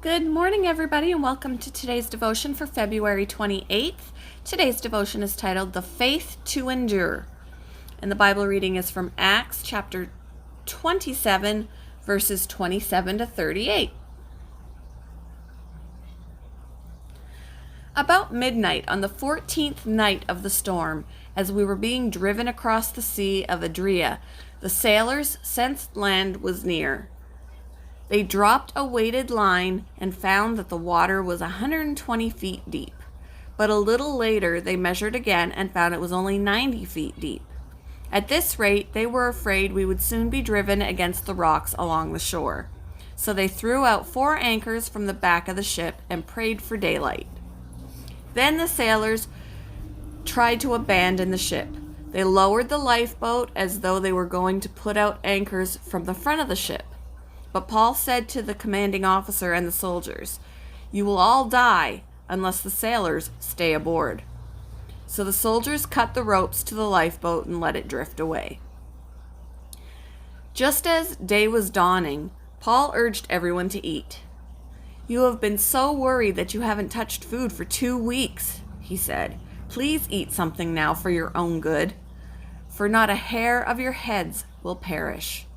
Good morning, everybody, and welcome to today's devotion for February 28th. Today's devotion is titled The Faith to Endure, and the Bible reading is from Acts chapter 27, verses 27 to 38. About midnight on the 14th night of the storm, as we were being driven across the Sea of Adria, the sailors sensed land was near. They dropped a weighted line and found that the water was 120 feet deep. But a little later, they measured again and found it was only 90 feet deep. At this rate, they were afraid we would soon be driven against the rocks along the shore. So they threw out 4 anchors from the back of the ship and prayed for daylight. Then the sailors tried to abandon the ship. They lowered the lifeboat as though they were going to put out anchors from the front of the ship. But Paul said to the commanding officer and the soldiers, "You will all die unless the sailors stay aboard." So the soldiers cut the ropes to the lifeboat and let it drift away. Just as day was dawning, Paul urged everyone to eat. "You have been so worried that you haven't touched food for 2 weeks," he said. "Please eat something now for your own good, for not a hair of your heads will perish."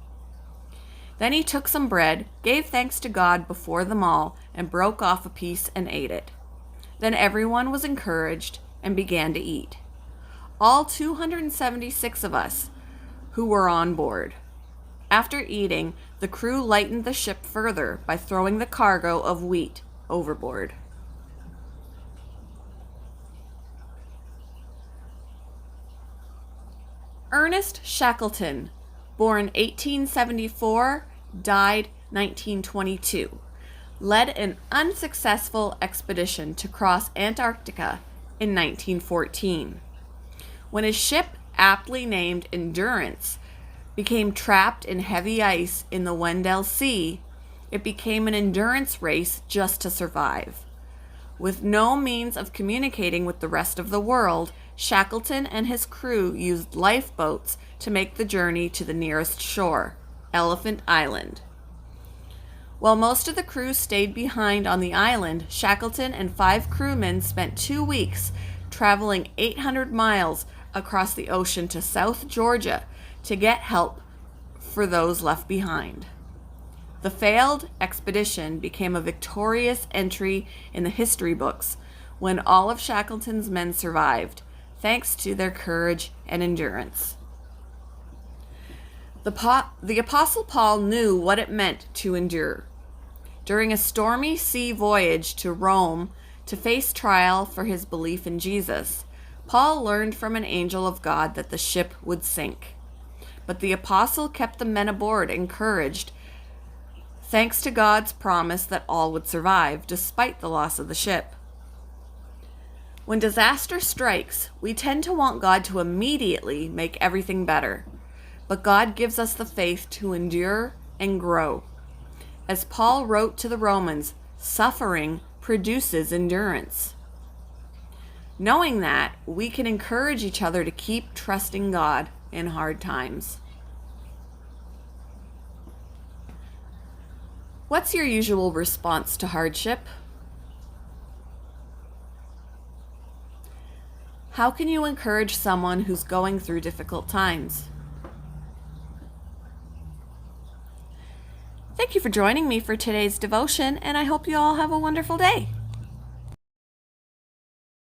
Then he took some bread, gave thanks to God before them all, and broke off a piece and ate it. Then everyone was encouraged and began to eat. All 276 of us who were on board. After eating, the crew lightened the ship further by throwing the cargo of wheat overboard. Ernest Shackleton, born 1874, died 1922, led an unsuccessful expedition to cross Antarctica in 1914. When his ship, aptly named Endurance, became trapped in heavy ice in the Weddell Sea, it became an endurance race just to survive. With no means of communicating with the rest of the world, Shackleton and his crew used lifeboats to make the journey to the nearest shore, Elephant Island. While most of the crew stayed behind on the island, Shackleton and 5 crewmen spent 2 weeks traveling 800 miles across the ocean to South Georgia to get help for those left behind. The failed expedition became a victorious entry in the history books when all of Shackleton's men survived, thanks to their courage and endurance. The Apostle Paul knew what it meant to endure. During a stormy sea voyage to Rome to face trial for his belief in Jesus, Paul learned from an angel of God that the ship would sink. But the apostle kept the men aboard encouraged, thanks to God's promise that all would survive, despite the loss of the ship. When disaster strikes, we tend to want God to immediately make everything better. But God gives us the faith to endure and grow. As Paul wrote to the Romans, suffering produces endurance. Knowing that, we can encourage each other to keep trusting God in hard times. What's your usual response to hardship? How can you encourage someone who's going through difficult times? Thank you for joining me for today's devotion, and I hope you all have a wonderful day.